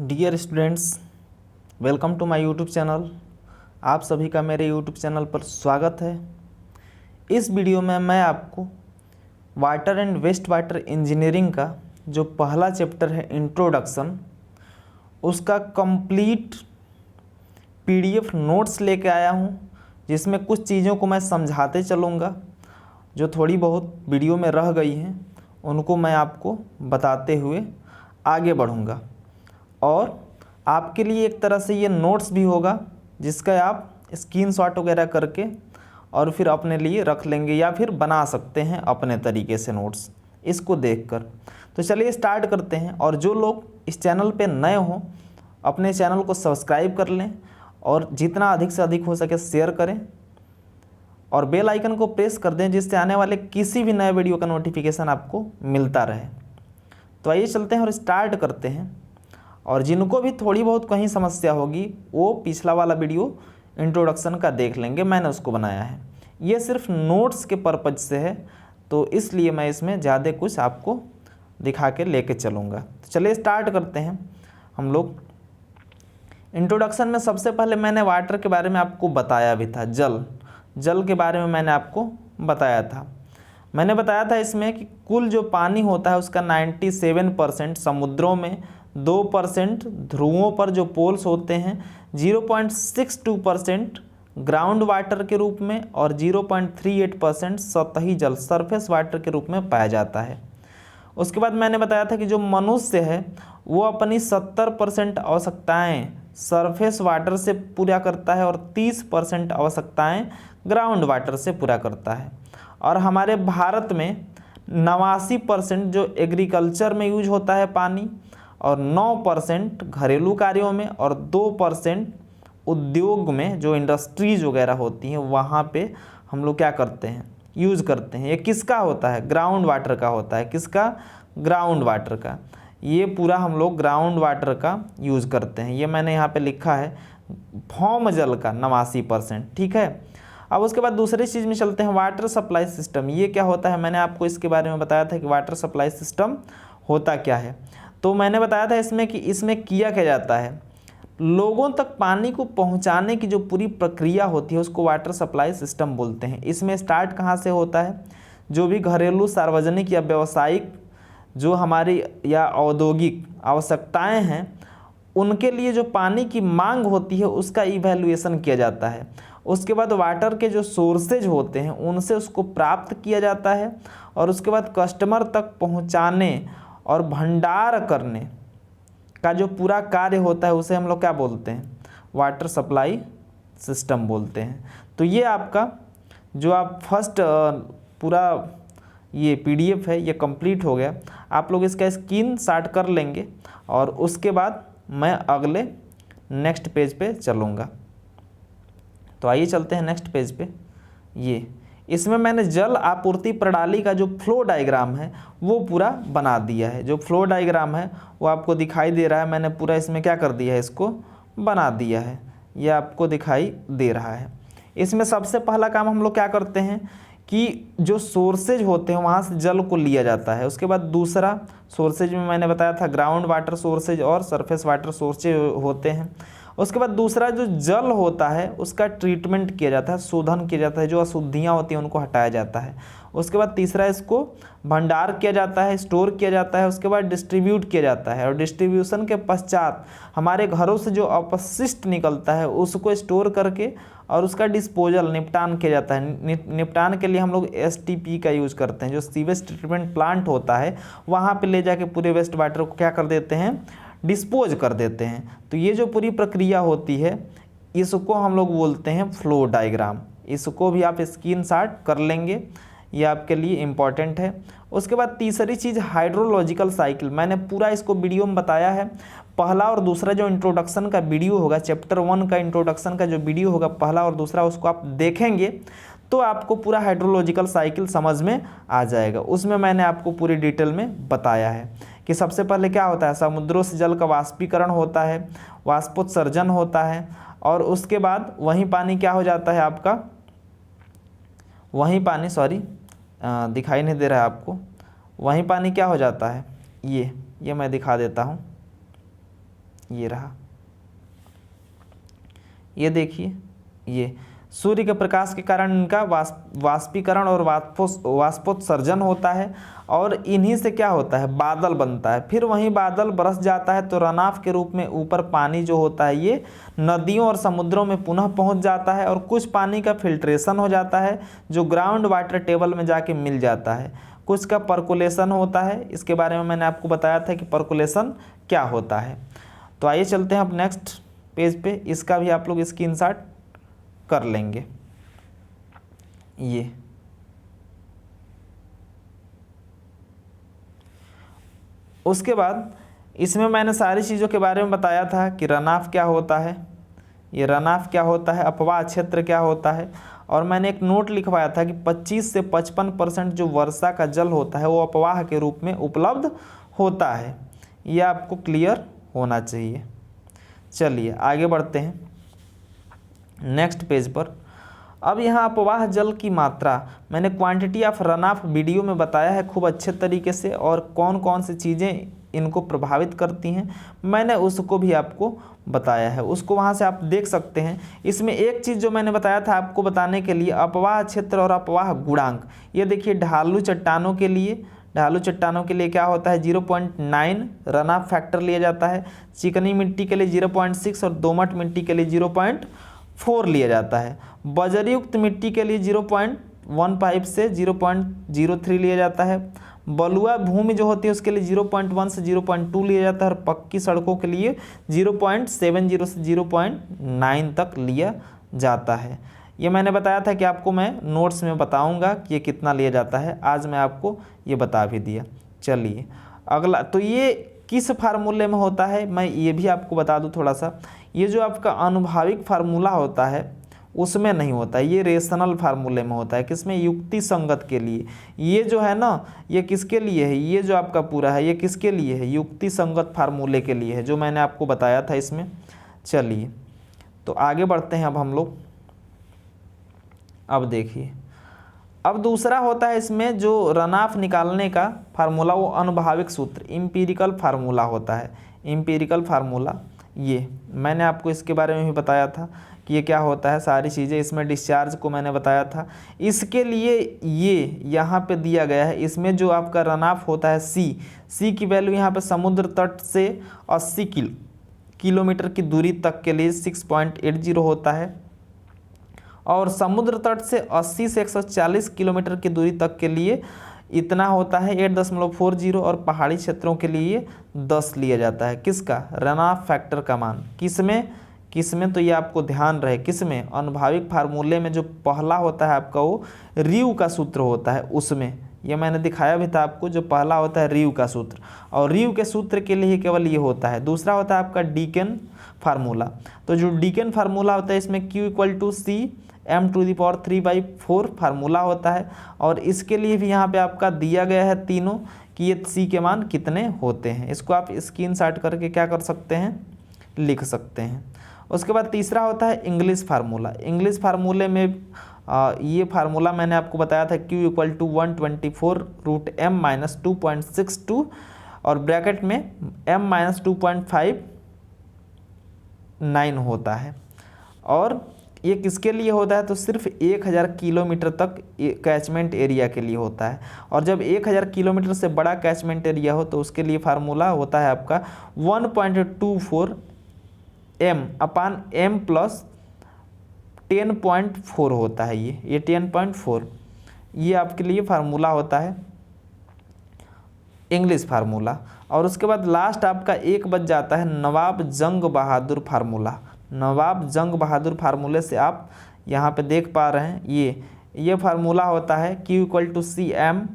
Dear students, welcome to my YouTube channel. आप सभी का मेरे यूट्यूब चैनल पर स्वागत है। इस वीडियो में मैं आपको water and waste water engineering का जो पहला चैप्टर है इंट्रोडक्शन, उसका कंप्लीट पीडीएफ नोट्स लेके आया हूँ, जिसमें कुछ चीज़ों को मैं समझाते चलूँगा। जो थोड़ी बहुत वीडियो में रह गई हैं उनको मैं आपको बताते हुए आगे बढ़ूँगा। और आपके लिए एक तरह से ये नोट्स भी होगा, जिसका आप स्क्रीनशॉट वगैरह करके और फिर अपने लिए रख लेंगे या फिर बना सकते हैं अपने तरीके से नोट्स इसको देखकर। तो चलिए स्टार्ट करते हैं। और जो लोग इस चैनल पे नए हों, अपने चैनल को सब्सक्राइब कर लें और जितना अधिक से अधिक हो सके शेयर करें और बेल आइकन को प्रेस कर दें, जिससे आने वाले किसी भी नए वीडियो का नोटिफिकेशन आपको मिलता रहे। तो आइए चलते हैं और स्टार्ट करते हैं। और जिनको भी थोड़ी बहुत कहीं समस्या होगी वो पिछला वाला वीडियो इंट्रोडक्शन का देख लेंगे, मैंने उसको बनाया है। ये सिर्फ नोट्स के पर्पज से है, तो इसलिए मैं इसमें ज़्यादा कुछ आपको दिखा के लेके चलूँगा। तो चलिए स्टार्ट करते हैं हम लोग। इंट्रोडक्शन में सबसे पहले मैंने वाटर के बारे में आपको बताया भी था। जल के बारे में मैंने आपको बताया था। मैंने बताया था इसमें कि कुल जो पानी होता है उसका 97% समुद्रों में, 2% ध्रुवों पर जो पोल्स होते हैं, 0.62% ग्राउंड वाटर के रूप में और 0.38% सतही जल सरफेस वाटर के रूप में पाया जाता है। उसके बाद मैंने बताया था कि जो मनुष्य है वो अपनी 70% आवश्यकताएँ सरफेस वाटर से पूरा करता है और 30% आवश्यकताएँ ग्राउंड वाटर से पूरा करता है। और हमारे भारत में 89% जो एग्रीकल्चर में यूज होता है पानी, और 9% घरेलू कार्यों में और 2% उद्योग में, जो इंडस्ट्रीज वगैरह होती हैं वहाँ पे हम लोग क्या करते हैं, यूज़ करते हैं। ये किसका होता है? ग्राउंड वाटर का होता है। किसका? ग्राउंड वाटर का। ये पूरा हम लोग ग्राउंड वाटर का यूज़ करते हैं। ये मैंने यहाँ पे लिखा है भौम जल का 89%। ठीक है। अब उसके बाद दूसरी चीज़ में चलते हैं, वाटर सप्लाई सिस्टम। ये क्या होता है? मैंने आपको इसके बारे में बताया था कि वाटर सप्लाई सिस्टम होता क्या है। तो मैंने बताया था इसमें कि इसमें किया क्या जाता है, लोगों तक पानी को पहुंचाने की जो पूरी प्रक्रिया होती है उसको वाटर सप्लाई सिस्टम बोलते हैं। इसमें स्टार्ट कहाँ से होता है? जो भी घरेलू, सार्वजनिक या व्यावसायिक जो हमारी या औद्योगिक आवश्यकताएं हैं, उनके लिए जो पानी की मांग होती है उसका इवैल्यूएशन किया जाता है। उसके बाद वाटर के जो सोर्सेज होते हैं उनसे उसको प्राप्त किया जाता है और उसके बाद कस्टमर तक पहुंचाने और भंडार करने का जो पूरा कार्य होता है उसे हम लोग क्या बोलते हैं? वाटर सप्लाई सिस्टम बोलते हैं। तो ये आपका जो आप फर्स्ट पूरा ये पीडीएफ है ये कंप्लीट हो गया। आप लोग इसका स्क्रीनशॉट कर लेंगे और उसके बाद मैं अगले नेक्स्ट पेज पे चलूँगा। तो आइए चलते हैं नेक्स्ट पेज पे। ये इसमें मैंने जल आपूर्ति प्रणाली का जो फ्लो डायग्राम है वो पूरा बना दिया है। जो फ्लो डायग्राम है वो आपको दिखाई दे रहा है। मैंने पूरा इसमें क्या कर दिया है, इसको बना दिया है। ये आपको दिखाई दे रहा है। इसमें सबसे पहला काम हम लोग क्या करते हैं कि जो सोर्सेज होते हैं वहाँ से जल को लिया जाता है। उसके बाद दूसरा सोर्सेज में मैंने बताया था ग्राउंड वाटर सोर्सेज और सरफेस वाटर सोर्सेज होते हैं। उसके बाद दूसरा जो जल होता है उसका ट्रीटमेंट किया जाता है, शोधन किया जाता है, जो अशुद्धियाँ होती हैं उनको हटाया जाता है। उसके बाद तीसरा इसको भंडार किया जाता है, स्टोर किया जाता है। उसके बाद डिस्ट्रीब्यूट किया जाता है और डिस्ट्रीब्यूशन के पश्चात हमारे घरों से जो अपशिष्ट निकलता है उसको स्टोर करके और उसका डिस्पोजल निपटान किया जाता है। निपटान के लिए हम लोग एसटीपी का यूज़ करते हैं। जो सीवेज ट्रीटमेंट प्लांट होता है वहाँ पे ले जाके पूरे वेस्ट वाटर को क्या कर देते हैं, डिस्पोज कर देते हैं। तो ये जो पूरी प्रक्रिया होती है इसको हम लोग बोलते हैं फ्लो डायग्राम। इसको भी आप स्क्रीनशॉट कर लेंगे, ये आपके लिए इम्पॉर्टेंट है। उसके बाद तीसरी चीज़ हाइड्रोलॉजिकल साइकिल। मैंने पूरा इसको वीडियो में बताया है। पहला और दूसरा जो इंट्रोडक्शन का वीडियो होगा, चैप्टर 1 का इंट्रोडक्शन का जो वीडियो होगा पहला और दूसरा, उसको आप देखेंगे तो आपको पूरा हाइड्रोलॉजिकल साइकिल समझ में आ जाएगा। उसमें मैंने आपको पूरी डिटेल में बताया है कि सबसे पहले क्या होता है, समुद्रों से जल का वाष्पीकरण होता है, वाष्पोत्सर्जन होता है और उसके बाद वही पानी क्या हो जाता है आपका, वही पानी दिखाई नहीं दे रहा है आपको, वही पानी क्या हो जाता है, ये मैं दिखा देता हूँ। ये रहा, ये देखिए, ये सूर्य के प्रकाश के कारण इनका वाष्पीकरण और वाष्पोत्सर्जन होता है और इन्हीं से क्या होता है, बादल बनता है। फिर वहीं बादल बरस जाता है तो रनाफ के रूप में ऊपर पानी जो होता है ये नदियों और समुद्रों में पुनः पहुंच जाता है और कुछ पानी का फिल्ट्रेशन हो जाता है जो ग्राउंड वाटर टेबल में जाके मिल जाता है। कुछ का पर्कुलेशन होता है, इसके बारे में मैंने आपको बताया था कि पर्कुलेशन क्या होता है। तो आइए चलते हैं अब नेक्स्ट पेज पे, इसका भी आप लोग स्क्रीनशॉट कर लेंगे। ये उसके बाद इसमें मैंने सारी चीज़ों के बारे में बताया था कि रनाफ क्या होता है, ये रनाफ क्या होता है, अपवाह क्षेत्र क्या होता है, और मैंने एक नोट लिखवाया था कि 25 से 55% जो वर्षा का जल होता है वो अपवाह के रूप में उपलब्ध होता है। ये आपको क्लियर होना चाहिए। चलिए आगे बढ़ते हैं नेक्स्ट पेज पर। अब यहाँ अपवाह जल की मात्रा मैंने quantity of run of video में बताया है खूब अच्छे तरीके से, और कौन कौन सी चीज़ें इनको प्रभावित करती हैं मैंने उसको भी आपको बताया है, उसको वहाँ से आप देख सकते हैं। इसमें एक चीज़ जो मैंने बताया था आपको बताने के लिए, अपवाह क्षेत्र और अपवाह गुणांक। ये देखिए ढालू चट्टानों के लिए क्या होता है 0.9 रन ऑफ फैक्टर लिया जाता है, चिकनी मिट्टी के लिए 0.6 और दोमट मिट्टी के लिए 0.4 लिया जाता है, बजरयुक्त मिट्टी के लिए 0.15 से 0.03 लिया जाता है, बलुआ भूमि जो होती है उसके लिए 0.1 से 0.2 लिया जाता है और पक्की सड़कों के लिए 0.70 से 0.9 तक लिया जाता है। ये मैंने बताया था कि आपको मैं नोट्स में बताऊंगा कि ये कितना लिया जाता है, आज मैं आपको ये बता भी दिया। चलिए अगला, तो ये किस फार्मूले में होता है मैं ये भी आपको बता दूं थोड़ा सा। ये जो आपका अनुभाविक फार्मूला होता है उसमें नहीं होता है, ये रेशनल फार्मूले में होता है। किसमें, युक्ति संगत के लिए। ये जो है ना ये किसके लिए है, ये जो आपका पूरा है ये किसके लिए है, युक्ति संगत फार्मूले के लिए है, जो मैंने आपको बताया था इसमें। चलिए तो आगे बढ़ते हैं अब हम लोग। अब देखिए, अब दूसरा होता है इसमें जो रन ऑफ निकालने का फार्मूला, वो अनुभाविक सूत्र इम्पीरिकल फार्मूला होता है। इम्पीरिकल फार्मूला ये मैंने आपको इसके बारे में भी बताया था कि ये क्या होता है, सारी चीज़ें इसमें डिस्चार्ज को मैंने बताया था। इसके लिए ये यहाँ पे दिया गया है, इसमें जो आपका रन ऑफ होता है सी की वैल्यू यहाँ पे समुद्र तट से 80 किलोमीटर की दूरी तक के लिए 6.80 होता है, और समुद्र तट से 80 से 140 किलोमीटर की दूरी तक के लिए इतना होता है 8.40, और पहाड़ी क्षेत्रों के लिए 10 लिया जाता है। किसका, रन ऑफ फैक्टर का मान। किसमें तो ये आपको ध्यान रहे, किसमें, अनुभाविक फार्मूले में जो पहला होता है आपका वो रिव का सूत्र होता है, उसमें ये मैंने दिखाया भी था आपको, जो पहला होता है रिव का सूत्र, और रिव के सूत्र के लिए केवल ये होता है। दूसरा होता है आपका डीकेन फार्मूला। तो जो डीकेन फार्मूला होता है इसमें Q = C m⁴/4 फार्मूला होता है, और इसके लिए भी यहाँ पे आपका दिया गया है तीनों कि ये C के मान कितने होते हैं। इसको आप स्क्रीनशॉट करके क्या कर सकते हैं, लिख सकते हैं। उसके बाद तीसरा होता है इंग्लिश फार्मूला। इंग्लिश फार्मूले में ये फार्मूला मैंने आपको बताया था Q = 124√m - 2.62 और ब्रैकेट में m - 2.59 होता है, और ये किसके लिए होता है, तो सिर्फ 1000 किलोमीटर तक कैचमेंट एरिया के लिए होता है, और जब 1000 किलोमीटर से बड़ा कैचमेंट एरिया हो तो उसके लिए फार्मूला होता है आपका 1.24 m/m + 10.4 होता है। ये 10.4 ये आपके लिए फार्मूला होता है इंग्लिश फार्मूला। और उसके बाद लास्ट आपका एक बच जाता है नवाब जंग बहादुर फार्मूला। नवाब जंग बहादुर फार्मूले से आप यहाँ पे देख पा रहे हैं ये फार्मूला होता है Q = C m⁴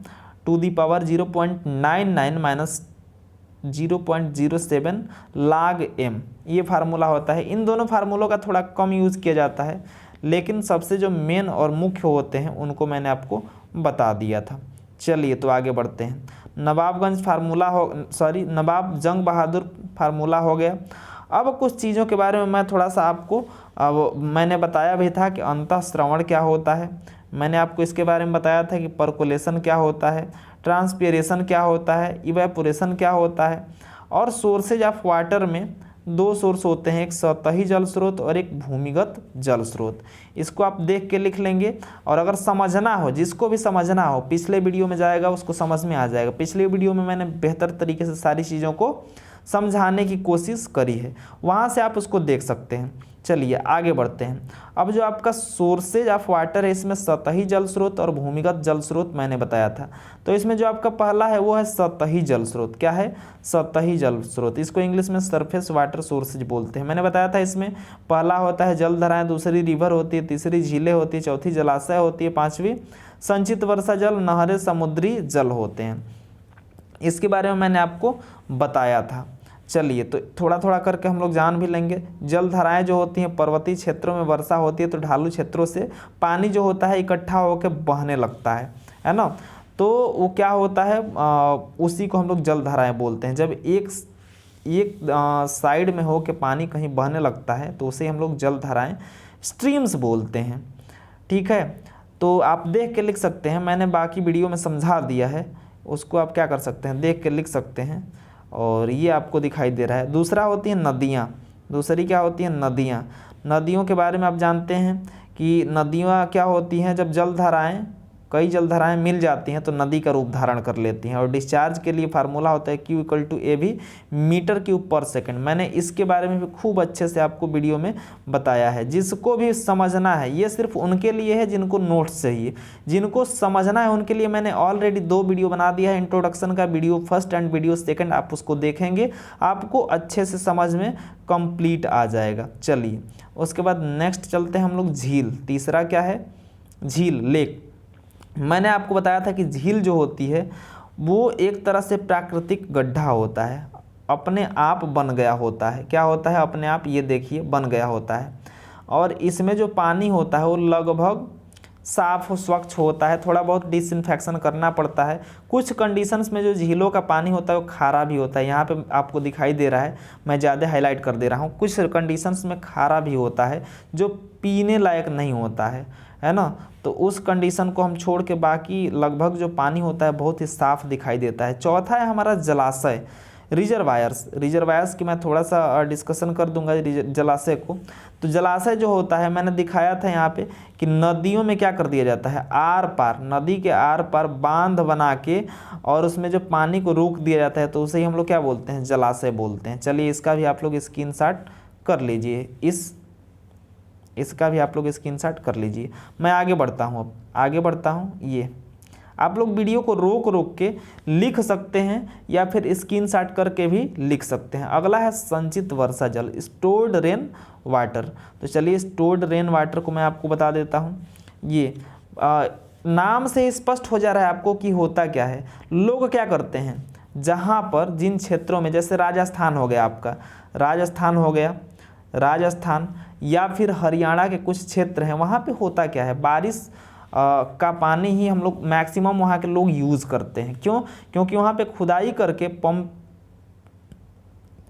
0.07 log m, ये फार्मूला होता है। इन दोनों फार्मूलों का थोड़ा कम यूज़ किया जाता है, लेकिन सबसे जो मेन और मुख्य होते हैं उनको मैंने आपको बता दिया था। चलिए तो आगे बढ़ते हैं। नवाब जंग बहादुर फार्मूला हो गया। अब कुछ चीज़ों के बारे में मैं थोड़ा सा आपको मैंने बताया भी था कि अंतःश्रवण क्या होता है, मैंने आपको इसके बारे में बताया था कि पर्कुलेशन क्या होता है, ट्रांसपीरेशन क्या होता है, इवेपोरेशन क्या होता है, और सोर्सेज ऑफ वाटर में दो सोर्स होते हैं, एक सतही जल स्रोत और एक भूमिगत जल स्रोत। इसको आप देख के लिख लेंगे, और अगर समझना हो, जिसको भी समझना हो, पिछले वीडियो में जाएगा उसको समझ में आ जाएगा। पिछले वीडियो में मैंने बेहतर तरीके से सारी चीज़ों को समझाने की कोशिश करी है, वहाँ से आप उसको देख सकते हैं। चलिए आगे बढ़ते हैं। अब जो आपका सोर्सेज ऑफ वाटर है, इसमें सतही जल स्रोत और भूमिगत जल स्रोत मैंने बताया था। तो इसमें जो आपका पहला है वो है सतही जल स्रोत। क्या है? सतही जल स्रोत। इसको इंग्लिश में सरफेस वाटर सोर्सेज बोलते हैं। मैंने बताया था इसमें पहला होता है जलधाराएं, दूसरी रिवर होती है, तीसरी झीलें होती है, चौथी जलाशय होती है, पांचवी संचित वर्षा जल, नहरें, समुद्री जल होते हैं। इसके बारे में मैंने आपको बताया था। चलिए तो थोड़ा थोड़ा करके हम लोग जान भी लेंगे। जलधाराएं जो होती हैं, पर्वतीय क्षेत्रों में वर्षा होती है तो ढालू क्षेत्रों से पानी जो होता है इकट्ठा होकर बहने लगता है ना। तो वो क्या होता है, उसी को हम लोग जलधाराएं बोलते हैं। जब एक साइड में हो के पानी कहीं बहने लगता है तो उसे हम लोग जलधाराएं, स्ट्रीम्स बोलते हैं। ठीक है, तो आप देख के लिख सकते हैं, मैंने बाकी वीडियो में समझा दिया है, उसको आप क्या कर सकते हैं, देख के लिख सकते हैं। और ये आपको दिखाई दे रहा है। दूसरा होती है नदियाँ। दूसरी क्या होती है? नदियाँ। नदियों के बारे में आप जानते हैं कि नदियाँ क्या होती हैं, जब जलधाराएं, कई जलधाराएं मिल जाती हैं तो नदी का रूप धारण कर लेती हैं। और डिस्चार्ज के लिए फार्मूला होता है Q = AV मीटर क्यूब पर सेकंड। मैंने इसके बारे में भी खूब अच्छे से आपको वीडियो में बताया है। जिसको भी समझना है, ये सिर्फ उनके लिए है जिनको नोट्स चाहिए। जिनको समझना है उनके लिए मैंने ऑलरेडी 2 वीडियो बना दिया है। इंट्रोडक्शन का video first and video second, आप उसको देखेंगे, आपको अच्छे से समझ में कंप्लीट आ जाएगा। चलिए उसके बाद नेक्स्ट चलते हैं हम लोग झील। तीसरा क्या है? झील, लेक। मैंने आपको बताया था कि झील जो होती है वो एक तरह से प्राकृतिक गड्ढा होता है, अपने आप बन गया होता है। क्या होता है? अपने आप, ये देखिए, बन गया होता है। और इसमें जो पानी होता है वो लगभग साफ और स्वच्छ होता है। थोड़ा बहुत डिसइंफेक्शन करना पड़ता है। कुछ कंडीशंस में जो झीलों का पानी होता है वो खारा भी होता है। यहाँ पे आपको दिखाई दे रहा है, मैं ज़्यादा हाईलाइट कर दे रहा हूँ। कुछ कंडीशंस में खारा भी होता है जो पीने लायक नहीं होता है ना। तो उस कंडीशन को हम छोड़ के बाकी लगभग जो पानी होता है बहुत ही साफ दिखाई देता है। चौथा है हमारा जलाशय, रिजर्वायर्स। रिजर्वायर्स की मैं थोड़ा सा डिस्कशन कर दूंगा जलाशय को। तो जलाशय जो होता है, मैंने दिखाया था यहाँ पे कि नदियों में क्या कर दिया जाता है, आर पार, नदी के आर पार बांध बना के और उसमें जो पानी को रोक दिया जाता है तो उसे ही हम लोग क्या बोलते हैं, जलाशय बोलते हैं। चलिए इसका भी आप लोग स्क्रीनशॉट कर लीजिए, इसका भी आप लोग स्क्रीनशॉट कर लीजिए। मैं आगे बढ़ता हूँ, अब आगे बढ़ता हूँ। ये आप लोग वीडियो को रोक रोक के लिख सकते हैं या फिर स्क्रीनशॉट करके भी लिख सकते हैं। अगला है संचित वर्षा जल, स्टोर्ड रेन वाटर। तो चलिए स्टोर्ड रेन वाटर को मैं आपको बता देता हूँ। ये नाम से स्पष्ट हो जा रहा है आपको कि होता क्या है। लोग क्या करते हैं, जहाँ पर जिन क्षेत्रों में, जैसे राजस्थान हो गया आपका, राजस्थान या फिर हरियाणा के कुछ क्षेत्र हैं, वहाँ पे होता क्या है, बारिश का पानी ही हम लोग मैक्सिमम वहाँ के लोग यूज़ करते हैं। क्यों? क्योंकि वहाँ पे खुदाई करके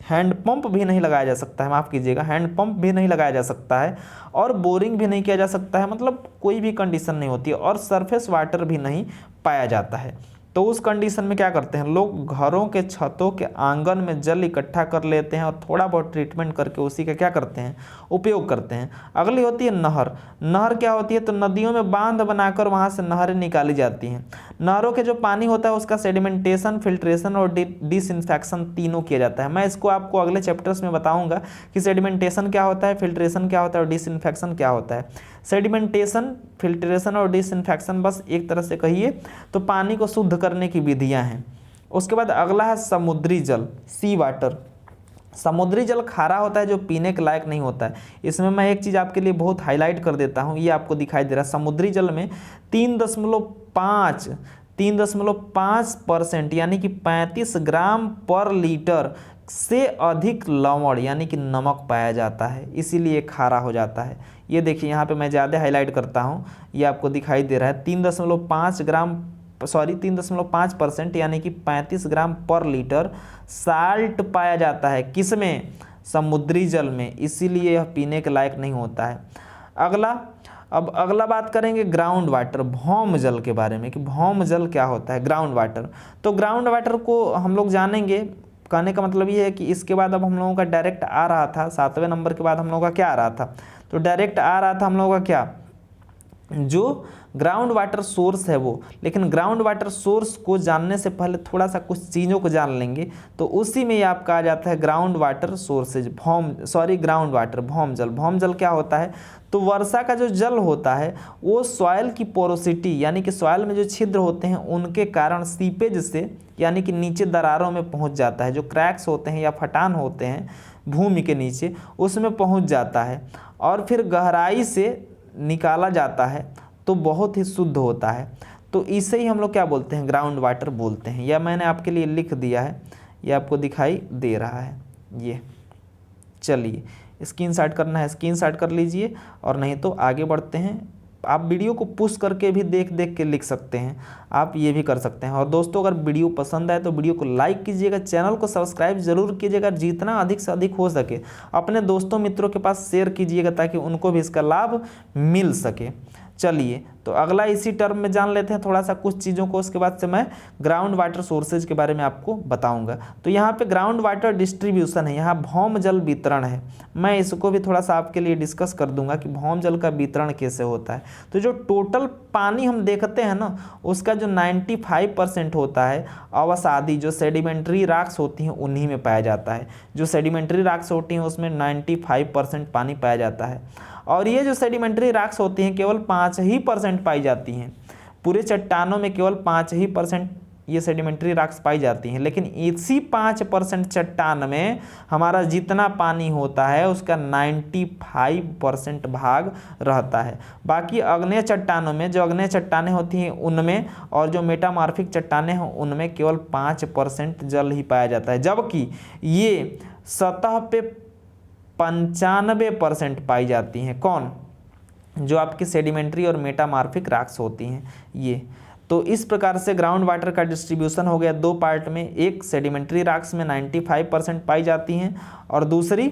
हैंड पंप भी नहीं लगाया जा सकता है, माफ़ कीजिएगा, हैंड पंप भी नहीं लगाया जा सकता है और बोरिंग भी नहीं किया जा सकता है, मतलब कोई भी कंडीशन नहीं होती है, और सरफेस वाटर भी नहीं पाया जाता है। तो उस कंडीशन में क्या करते हैं लोग, घरों के छतों के आंगन में जल इकट्ठा कर लेते हैं और थोड़ा बहुत ट्रीटमेंट करके उसी का क्या करते हैं, उपयोग करते हैं। अगली होती है नहर। नहर क्या होती है, तो नदियों में बांध बनाकर वहाँ से नहरें निकाली जाती हैं। नहरों के जो पानी होता है उसका सेडिमेंटेशन, फिल्ट्रेशन और डिसइंफेक्शन तीनों किया जाता है। मैं इसको आपको अगले चैप्टर्स में बताऊंगा कि सेडिमेंटेशन क्या होता है, फिल्ट्रेशन क्या होता है और डिसइंफेक्शन क्या होता है। सेडिमेंटेशन, फिल्ट्रेशन और डिसइंफेक्शन बस एक तरह से कहिए तो पानी को शुद्ध करने की विधियां हैं। उसके बाद अगला है समुद्री जल, सी वाटर। समुद्री जल खारा होता है जो पीने के लायक नहीं होता है। इसमें मैं एक चीज़ आपके लिए बहुत हाईलाइट कर देता हूँ, ये आपको दिखाई दे रहा है, समुद्री जल में 3.5% यानी कि 35 ग्राम पर लीटर से अधिक लवण यानी कि नमक पाया जाता है, इसीलिए खारा हो जाता है। ये देखिए यहाँ पे मैं ज़्यादा हाईलाइट करता हूँ, ये आपको दिखाई दे रहा है 3.5% यानी कि 35 ग्राम पर लीटर साल्ट पाया जाता है। किसमें? समुद्री जल में, इसीलिए यह पीने के लायक नहीं होता है। अगला बात करेंगे ग्राउंड वाटर, भौम जल के बारे में कि भौम जल क्या होता है, ग्राउंड वाटर। तो ग्राउंड वाटर को हम लोग जानेंगे कहने का मतलब ये है कि इसके बाद अब हम लोगों का डायरेक्ट आ रहा था 7वें नंबर के बाद हम लोगों का क्या आ रहा था, तो डायरेक्ट आ रहा था हम लोगों का क्या, जो ग्राउंड वाटर सोर्स है वो। लेकिन ग्राउंड वाटर सोर्स को जानने से पहले थोड़ा सा कुछ चीज़ों को जान लेंगे, तो उसी में ये आपका आ जाता है ground water sources, ground water, भौम जल। भौम जल क्या होता है, तो वर्षा का जो जल होता है वो सॉइल की पोरोसिटी यानी कि सॉइल में जो छिद्र होते हैं उनके कारण सीपेज से यानी कि नीचे दरारों में पहुंच जाता है, जो क्रैक्स होते हैं या फटान होते हैं भूमि के नीचे उसमें पहुंच जाता है और फिर गहराई से निकाला जाता है, तो बहुत ही शुद्ध होता है। तो इसे ही हम लोग क्या बोलते हैं, ग्राउंड वाटर बोलते हैं। यह मैंने आपके लिए लिख दिया है, ये आपको दिखाई दे रहा है। ये चलिए स्क्रीनशॉट करना है स्क्रीनशॉट कर लीजिए, और नहीं तो आगे बढ़ते हैं। आप वीडियो को पुश करके भी देख देख के लिख सकते हैं, आप ये भी कर सकते हैं। और दोस्तों अगर वीडियो पसंद आए तो वीडियो को लाइक कीजिएगा, चैनल को सब्सक्राइब जरूर कीजिएगा, जितना अधिक से अधिक हो सके अपने दोस्तों मित्रों के पास शेयर कीजिएगा ताकि उनको भी इसका लाभ मिल सके। चलिए तो अगला इसी टर्म में जान लेते हैं थोड़ा सा कुछ चीज़ों को, उसके बाद से मैं ग्राउंड वाटर सोर्सेज के बारे में आपको बताऊंगा। तो यहाँ पे ग्राउंड वाटर डिस्ट्रीब्यूशन है, यहाँ भौम जल वितरण है। मैं इसको भी थोड़ा सा आपके लिए डिस्कस कर दूंगा कि भौम जल का वितरण कैसे होता है। तो जो टोटल पानी हम देखते हैं ना, उसका जो 95% होता है अवसादी, जो सेडिमेंट्री रॉक्स होती हैं उन्हीं में पाया जाता है। जो सेडिमेंट्री रॉक्स होती हैं उसमें 95% पानी पाया जाता है, और ये जो सेडिमेंट्री रॉक्स होती हैं केवल 5% पाई जाती हैं। पूरे चट्टानों में केवल 5% ये सेडिमेंट्री रॉक्स पाई जाती हैं। लेकिन इसी 5% चट्टान में हमारा जितना पानी होता है उसका 95% भाग रहता है। बाकी अग्नेय चट्टानों में, जो अग्नेय चट्टानें होती हैं उनमें, और जो मेटामॉर्फिक चट्टानें हैं उनमें केवल 5% जल ही पाया जाता है, जबकि ये सतह पे 95% पाई जाती हैं। कौन, जो आपकी सेडिमेंट्री और मेटामॉर्फिक रॉक्स होती हैं ये। तो इस प्रकार से ग्राउंड वाटर का डिस्ट्रीब्यूशन हो गया दो पार्ट में, एक सेडिमेंट्री रॉक्स में 95% पाई जाती हैं, और दूसरी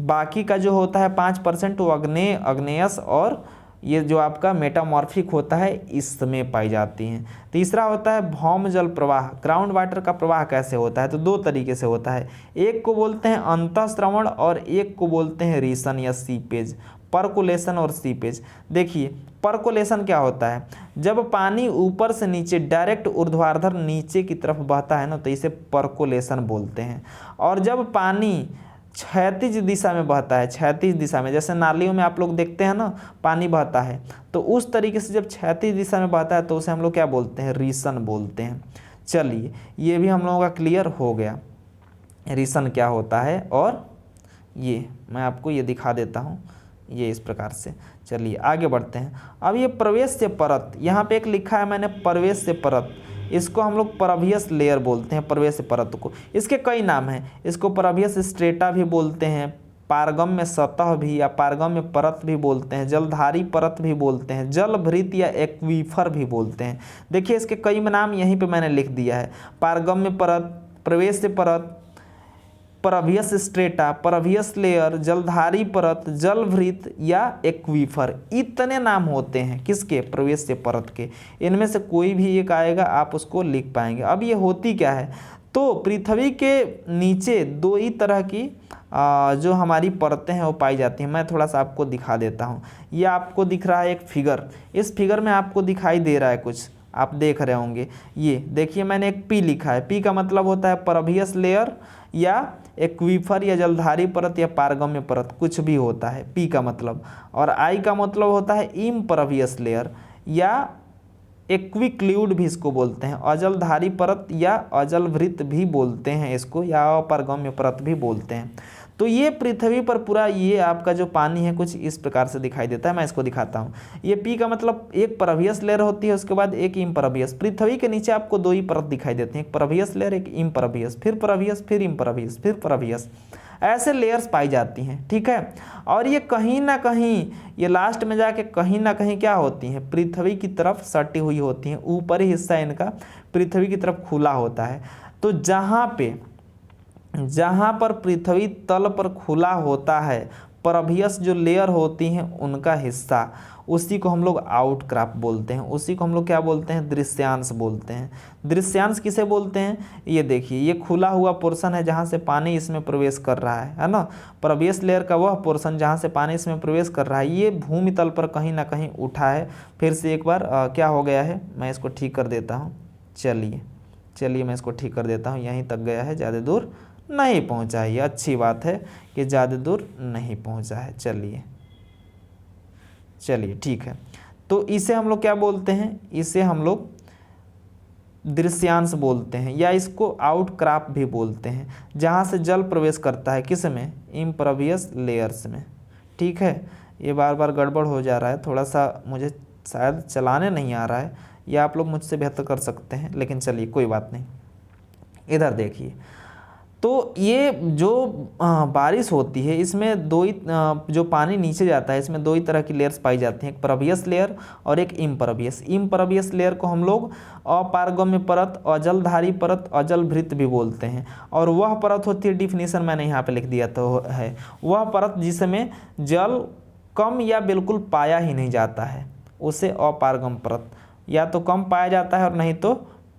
बाकी का जो होता है 5% वो अग्नेयस और ये जो आपका मेटामॉर्फिक होता है इसमें पाई जाती हैं। तीसरा होता है भौम जल प्रवाह। ग्राउंड वाटर का प्रवाह कैसे होता है, तो दो तरीके से होता है, एक को बोलते हैं अंतःस्रवण और एक को बोलते हैं रीसन या सीपेज, परकोलेशन और सीपेज। देखिए परकोलेशन क्या होता है, जब पानी ऊपर से नीचे डायरेक्ट ऊर्ध्वाधर नीचे की तरफ बहता है ना, तो इसे परकोलेशन बोलते हैं। और जब पानी क्षैतिज दिशा में बहता है, क्षैतिज दिशा में, जैसे नालियों में आप लोग देखते हैं ना पानी बहता है, तो उस तरीके से जब क्षैतिज दिशा में बहता है तो उसे हम लोग क्या बोलते हैं, रीसन बोलते हैं। चलिए ये भी हम लोगों का क्लियर हो गया रीसन क्या होता है, और ये मैं आपको ये दिखा देता हूँ ये इस प्रकार से। चलिए आगे बढ़ते हैं। अब ये प्रवेश से परत, यहाँ पे एक लिखा है मैंने प्रवेश से परत, इसको हम लोग परवियस लेयर बोलते हैं, प्रवेश से परत को। इसके कई नाम हैं, इसको परवियस स्ट्रेटा भी बोलते हैं, पारगम्य सतह भी या पारगम्य परत भी बोलते हैं, जलधारी परत भी बोलते हैं, जल भृत या एक्वीफर भी बोलते हैं। देखिए इसके कई नाम यहीं पे मैंने लिख दिया है, पारगम्य परत, प्रवेश से परत, pervious strata, pervious layer, Jaldhari परत, जल भृत या एक्वीफर, इतने नाम होते हैं किसके, प्रवेश से परत के। इनमें से कोई भी एक आएगा आप उसको लिख पाएंगे। अब ये होती क्या है, तो पृथ्वी के नीचे दो ही तरह की जो हमारी परतें हैं वो पाई जाती हैं। मैं थोड़ा सा आपको दिखा देता हूँ। ये आपको दिख रहा है एक फिगर, इस फिगर में आपको दिखाई दे रहा है कुछ, आप देख रहे होंगे। ये देखिए मैंने एक पी लिखा है, पी का मतलब होता है परवियस लेयर या एक्वीफर या जलधारी परत या पारगम्य परत, कुछ भी होता है पी का मतलब। और आई का मतलब होता है इम्परवियस लेयर या एक्विक्ल्यूड भी इसको बोलते हैं, अजलधारी परत या अजलभृत भी बोलते हैं इसको, या अपारगम्य परत भी बोलते हैं। तो ये पृथ्वी पर पूरा ये आपका जो पानी है कुछ इस प्रकार से दिखाई देता है। मैं इसको दिखाता हूँ। ये पी का मतलब एक परवियस लेयर होती है, उसके बाद एक इम्परवियस। पृथ्वी के नीचे आपको दो ही परत दिखाई देती हैं, एक परवियस लेयर एक इम्परवियस, फिर परवियस फिर इम्परवियस फिर परवियस, ऐसे लेयर्स पाई जाती हैं। ठीक है, और ये कहीं ना कहीं ये लास्ट में जाके कहीं ना कहीं क्या होती हैं, पृथ्वी की तरफ सटी हुई होती हैं। ऊपरी हिस्सा इनका पृथ्वी की तरफ खुला होता है। तो जहाँ पर पृथ्वी तल पर खुला होता है, परवियस जो लेयर होती हैं उनका हिस्सा उसी को हम लोग आउटक्रॉप बोलते हैं, उसी को हम लोग क्या बोलते हैं, दृश्यांश बोलते हैं। दृश्यांश किसे बोलते हैं, ये देखिए ये खुला हुआ पोर्शन है जहाँ से पानी इसमें प्रवेश कर रहा है ना। प्रवेश लेयर का वह पोर्शन जहाँ से पानी इसमें प्रवेश कर रहा है, ये भूमि तल पर कहीं ना कहीं उठा है। फिर से एक बार क्या हो गया है, मैं इसको ठीक कर देता हूँ। चलिए मैं इसको ठीक कर देता हूँ, यहीं तक गया है, ज़्यादा दूर नहीं पहुँचा है। ये अच्छी बात है कि ज़्यादा दूर नहीं पहुँचा है। चलिए ठीक है। तो इसे हम लोग क्या बोलते हैं, इसे हम लोग दृश्यांश बोलते हैं, या इसको आउटक्रॉप भी बोलते हैं, जहाँ से जल प्रवेश करता है किस में, इम्परवियस लेयर्स में। ठीक है, ये बार बार गड़बड़ हो जा रहा है, थोड़ा सा मुझे शायद चलाने नहीं आ रहा है, या आप लोग मुझसे बेहतर कर सकते हैं, लेकिन चलिए कोई बात नहीं। इधर देखिए, तो ये जो बारिश होती है इसमें दो ही जो पानी नीचे जाता है इसमें दो ही तरह की लेयर्स पाई जाती हैं, एक परवियस लेयर और एक इम्परवियस। इम्परवियस लेयर को हम लोग अपारगम्य परत, अजलधारी परत, अजलभृत भी बोलते हैं। और वह परत होती है, डिफिनीशन मैंने यहाँ पे लिख दिया तो है, वह परत जिसमें जल कम या बिल्कुल पाया ही नहीं जाता है, उसे अपारगम परत, या तो कम पाया जाता है और नहीं तो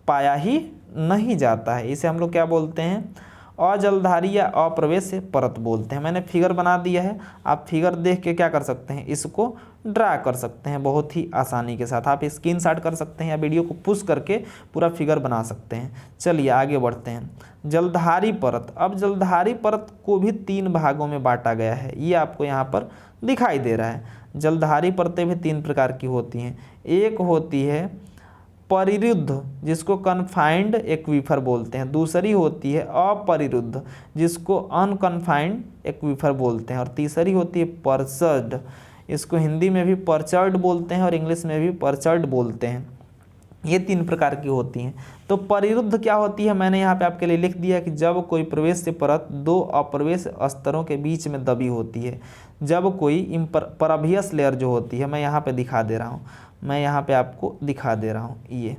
पाया ही नहीं जाता है, इसे हम लोग क्या बोलते हैं, अजलधारी या अप्रवेश परत बोलते हैं। मैंने फिगर बना दिया है, आप फिगर देख के क्या कर सकते हैं, इसको ड्रा कर सकते हैं बहुत ही आसानी के साथ। आप स्क्रीनशॉट कर सकते हैं या वीडियो को पुश करके पूरा फिगर बना सकते हैं। चलिए आगे बढ़ते हैं। जलधारी परत, अब जलधारी परत को भी 3 भागों में बांटा गया है, ये आपको यहाँ पर दिखाई दे रहा है। जलधारी परतें भी 3 प्रकार की होती हैं। एक होती है परिरुद्ध, जिसको कन्फाइंड एक्वीफर बोलते हैं। दूसरी होती है अपरिरुद्ध, जिसको अनकन्फाइंड एक्वीफर बोलते हैं। और तीसरी होती है पर्चर्ड, इसको हिंदी में भी पर्चर्ड बोलते हैं और इंग्लिश में भी पर्चर्ड बोलते हैं। ये 3 प्रकार की होती हैं। तो परिरुद्ध क्या होती है, मैंने यहाँ पे आपके लिए लिख दिया कि जब कोई प्रवेश से परत 2 अप्रवेश स्तरों के बीच में दबी होती है। जब कोई परवियस लेयर जो होती है, मैं यहाँ पे दिखा दे रहा हूँ, मैं यहाँ पे आपको दिखा दे रहा हूँ, ये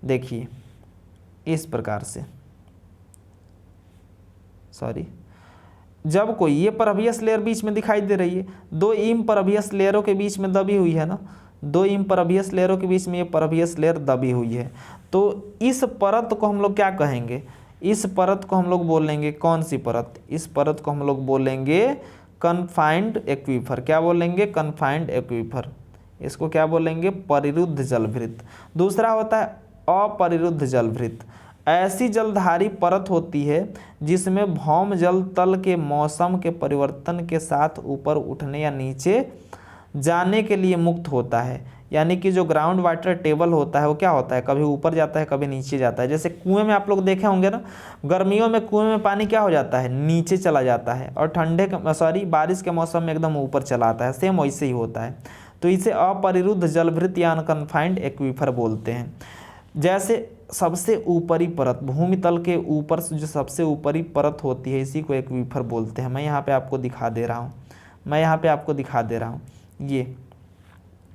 देखिए इस प्रकार से, सॉरी, जब कोई ये परवियस लेयर बीच में दिखाई दे रही है, 2 इम्परवियस लेयरों के बीच में दबी हुई है ना, 2 इम्परवियस लेयरों के बीच में ये परवियस लेयर दबी हुई है। तो इस परत को हम लोग क्या कहेंगे, इस परत को हम लोग बोलेंगे, कौन सी परत, इस परत को हम लोग बोलेंगे कन्फाइंड एक्वीफर। क्या बोलेंगे, कन्फाइंड एक्वीफर। इसको क्या बोलेंगे, परिरुद्ध जलभृत। दूसरा होता है अपरिरुद्ध जलभृत। ऐसी जलधारी परत होती है जिसमें भौम जल तल के मौसम के परिवर्तन के साथ ऊपर उठने या नीचे जाने के लिए मुक्त होता है। यानी कि जो ग्राउंड वाटर टेबल होता है वो क्या होता है, कभी ऊपर जाता है कभी नीचे जाता है। जैसे कुएं में आप लोग देखे होंगे ना, गर्मियों में कुएं में पानी क्या हो जाता है, नीचे चला जाता है, और बारिश के मौसम में एकदम ऊपर चला आता है। सेम वैसे ही होता है। तो इसे अपरिरुद्ध जलभृत या अनकन्फाइंड एक्वीफर बोलते हैं। जैसे सबसे ऊपरी परत, भूमि तल के ऊपर से जो सबसे ऊपरी परत होती है, इसी को एक्वीफर बोलते हैं। मैं यहाँ पे आपको दिखा दे रहा हूँ, ये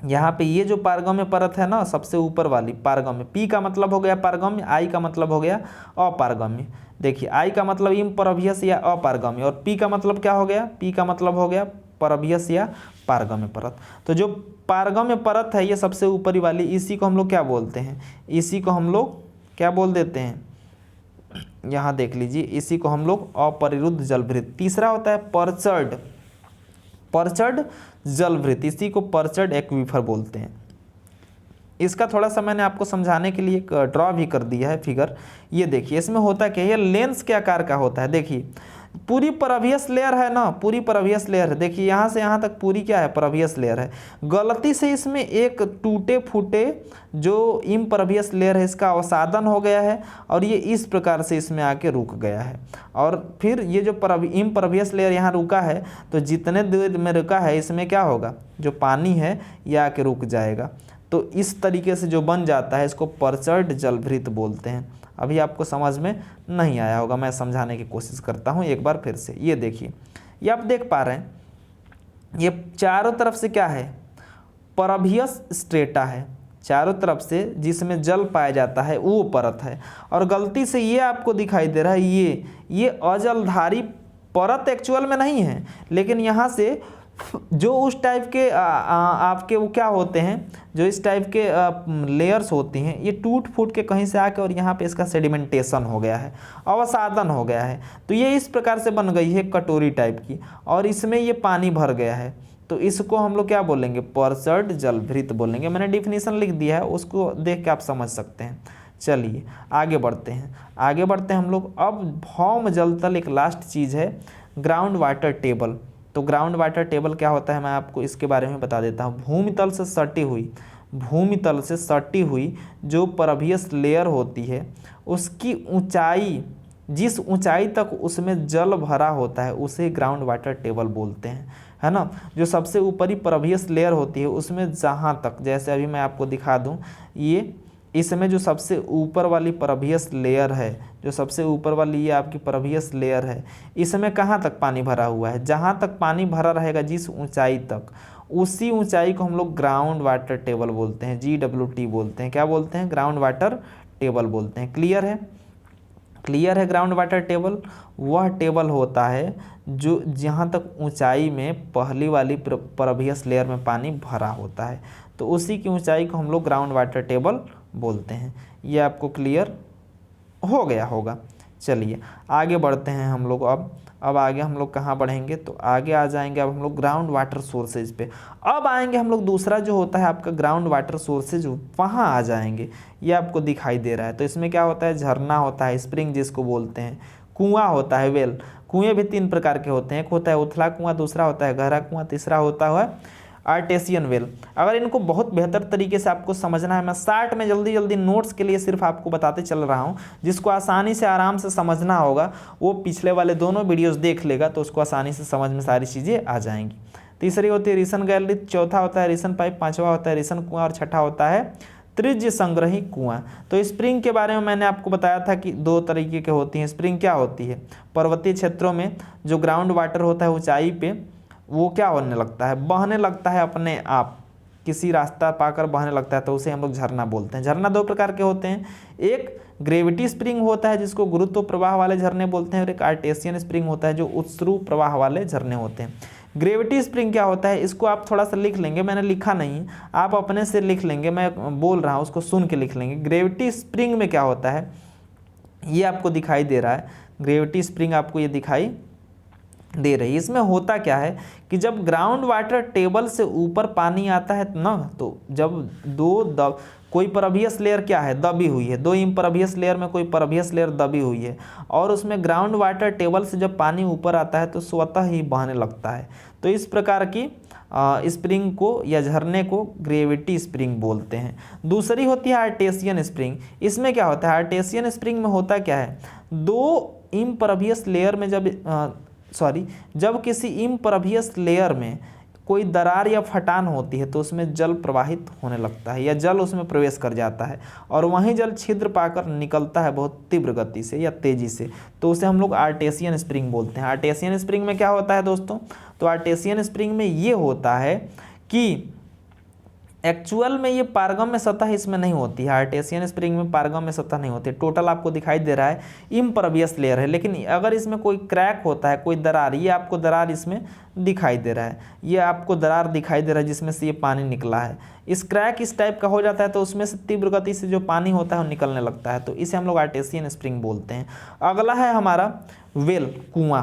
यहाँ पे ये जो पारगम्य परत है ना, सबसे ऊपर वाली पारगम्य, पी का मतलब हो गया पारगम्य, आई का मतलब हो गया अपारगम्य। देखिए आई का मतलब इम्परवियस या अपारगम्य, और पी का मतलब क्या हो गया, पी का मतलब हो गया परवियस या पारगम्य परत। तो जो पारगम्य परत है ये सबसे ऊपरी वाली, इसी को हम लोग क्या बोलते हैं, इसी को हम लोग क्या बोल देते हैं, यहाँ देख लीजिए, इसी को हम लोग अपरिरुद्ध जलभृत। तीसरा होता है पर्चर्ड जलभृत, इसी को पर्चर्ड एक्वीफर बोलते हैं। इसका थोड़ा सा मैंने आपको समझाने के लिए एक ड्रॉ भी कर दिया है फिगर। ये देखिए इसमें होता क्या है, ये लेंस के आकार का होता है। देखिए पूरी परवियस लेयर है ना, पूरी परवियस लेयर है, देखिए यहाँ से यहाँ तक पूरी क्या है, परवियस लेयर है। गलती से इसमें एक टूटे फूटे जो इम्परवियस लेयर है इसका अवसादन हो गया है, और ये इस प्रकार से इसमें आके रुक गया है। और फिर ये जो इम्परवियस लेयर यहाँ रुका है, तो जितने देर में रुका है इसमें क्या होगा, जो पानी है ये आके रुक जाएगा। तो इस तरीके से जो बन जाता है इसको पर्चर्ड जलभृत बोलते हैं। अभी आपको समझ में नहीं आया होगा, मैं समझाने की कोशिश करता हूँ एक बार फिर से। ये देखिए, ये आप देख पा रहे हैं, ये चारों तरफ से क्या है, परवियस स्ट्रेटा है, चारों तरफ से जिसमें जल पाया जाता है वो परत है। और गलती से ये आपको दिखाई दे रहा है, ये अजलधारी परत एक्चुअल में नहीं है, लेकिन यहाँ से जो उस टाइप के आपके वो क्या होते हैं, जो इस टाइप के लेयर्स होती हैं, ये टूट फूट के कहीं से आके और यहाँ पे इसका सेडिमेंटेशन हो गया है, अवसादन हो गया है। तो ये इस प्रकार से बन गई है कटोरी टाइप की, और इसमें ये पानी भर गया है। तो इसको हम लोग क्या बोलेंगे, पर्सड जलभृत बोलेंगे। मैंने डिफिनीशन लिख दिया है, उसको देख के आप समझ सकते हैं। चलिए आगे बढ़ते हैं, आगे बढ़ते हैं हम लोग। अब भौम जल तल एक लास्ट चीज़ है, ग्राउंड वाटर टेबल। तो ग्राउंड वाटर टेबल क्या होता है, मैं आपको इसके बारे में बता देता हूँ। भूमि तल से सटी हुई जो परवियस लेयर होती है, उसकी ऊंचाई, जिस ऊंचाई तक उसमें जल भरा होता है उसे ग्राउंड वाटर टेबल बोलते हैं, है ना। जो सबसे ऊपरी परवियस लेयर होती है उसमें जहाँ तक, जैसे अभी मैं आपको दिखा दूँ, ये इसमें जो सबसे ऊपर वाली परवियस लेयर है, जो सबसे ऊपर वाली ये आपकी परवियस लेयर है, इसमें कहाँ तक पानी भरा हुआ है, जहाँ तक पानी भरा रहेगा जिस ऊंचाई तक, उसी ऊंचाई को हम लोग ग्राउंड वाटर टेबल बोलते हैं, GWT बोलते हैं। क्या बोलते हैं, ग्राउंड वाटर टेबल बोलते हैं। क्लियर है, क्लियर है। ग्राउंड वाटर टेबल वह टेबल होता है जो जहाँ तक ऊंचाई में पहली वाली परवियस लेयर में पानी भरा होता है, तो उसी की ऊंचाई को हम लोग ग्राउंड वाटर टेबल बोलते हैं। ये आपको क्लियर हो गया होगा। चलिए आगे बढ़ते हैं हम लोग। अब आगे हम लोग कहाँ बढ़ेंगे, तो आगे आ जाएंगे अब हम लोग ग्राउंड वाटर सोर्सेज पे। अब आएंगे हम लोग दूसरा जो होता है आपका ग्राउंड वाटर सोर्सेज, वहाँ आ जाएंगे। ये आपको दिखाई दे रहा है। तो इसमें क्या होता है, झरना होता है, स्प्रिंग जिसको बोलते हैं, कुआं होता है, वेल। कुएँ भी 3 प्रकार के होते हैं, एक होता है उथला कुआं, दूसरा होता है गहरा कुआं, तीसरा होता है आर्टेसियन वेल। अगर इनको बहुत बेहतर तरीके से आपको समझना है, मैं शार्ट में जल्दी जल्दी नोट्स के लिए सिर्फ आपको बताते चल रहा हूँ, जिसको आसानी से आराम से समझना होगा वो पिछले वाले दोनों वीडियोस देख लेगा, तो उसको आसानी से समझ में सारी चीज़ें आ जाएंगी। तीसरी होती है रिसन गैलरी, चौथा होता है रिसन पाइप, पाँचवा होता है रिसन कुआं, और छठा होता है त्रिज्य संग्रही कुआं। तो स्प्रिंग के बारे में मैंने आपको बताया था कि 2 तरीके के होती हैं। स्प्रिंग क्या होती है, पर्वतीय क्षेत्रों में जो ग्राउंड वाटर होता है ऊंचाई पे, वो क्या होने लगता है, बहने लगता है अपने आप, किसी रास्ता पाकर बहने लगता है, तो उसे हम लोग झरना बोलते हैं। झरना 2 प्रकार के होते हैं, एक ग्रेविटी स्प्रिंग होता है जिसको गुरुत्व प्रवाह वाले झरने बोलते हैं, और एक आर्टेसियन स्प्रिंग होता है जो उत्सर्ग प्रवाह वाले झरने होते हैं। ग्रेविटी स्प्रिंग क्या होता है, इसको आप थोड़ा सा लिख लेंगे, मैंने लिखा नहीं, आप अपने से लिख लेंगे, मैं बोल रहा हूँ उसको सुन के लिख लेंगे। ग्रेविटी स्प्रिंग में क्या होता है, ये आपको दिखाई दे रहा है, ग्रेविटी स्प्रिंग आपको ये दिखाई दे रही है। इसमें होता क्या है कि जब ग्राउंड वाटर टेबल से ऊपर पानी आता है ना, तो जब कोई परवियस लेयर क्या है, दबी हुई है, 2 इम्परवियस लेयर में कोई परवियस लेयर दबी हुई है, और उसमें ग्राउंड वाटर टेबल से जब पानी ऊपर आता है तो स्वतः ही बहने लगता है। तो इस प्रकार की स्प्रिंग को या झरने को ग्रेविटी स्प्रिंग बोलते हैं। दूसरी होती है आर्टेसियन स्प्रिंग। इसमें क्या होता है, आर्टेसियन स्प्रिंग में होता क्या है, 2 इम्परवियस लेयर में जब किसी इम्परवियस लेयर में कोई दरार या फटान होती है तो उसमें जल प्रवाहित होने लगता है, या जल उसमें प्रवेश कर जाता है, और वहीं जल छिद्र पाकर निकलता है बहुत तीव्र गति से या तेजी से, तो उसे हम लोग आर्टेसियन स्प्रिंग बोलते हैं। आर्टेसियन स्प्रिंग में क्या होता है दोस्तों, तो आर्टेसियन स्प्रिंग में ये होता है कि एक्चुअल में ये पारगम्य सतह इसमें नहीं होती है। आर्टेसियन स्प्रिंग में पारगम्य सतह नहीं होती, टोटल आपको दिखाई दे रहा है इम्परवियस लेयर है, लेकिन अगर इसमें कोई क्रैक होता है, कोई दरार, ये आपको दरार इसमें दिखाई दे रहा है, ये आपको दरार दिखाई दे रहा है जिसमें से ये पानी निकला है। इस क्रैक इस टाइप का हो जाता है तो उसमें से तीव्र गति से जो पानी होता है वो निकलने लगता है, तो इसे हम लोग आर्टेसियन स्प्रिंग बोलते हैं। अगला है हमारा वेल, कुआं।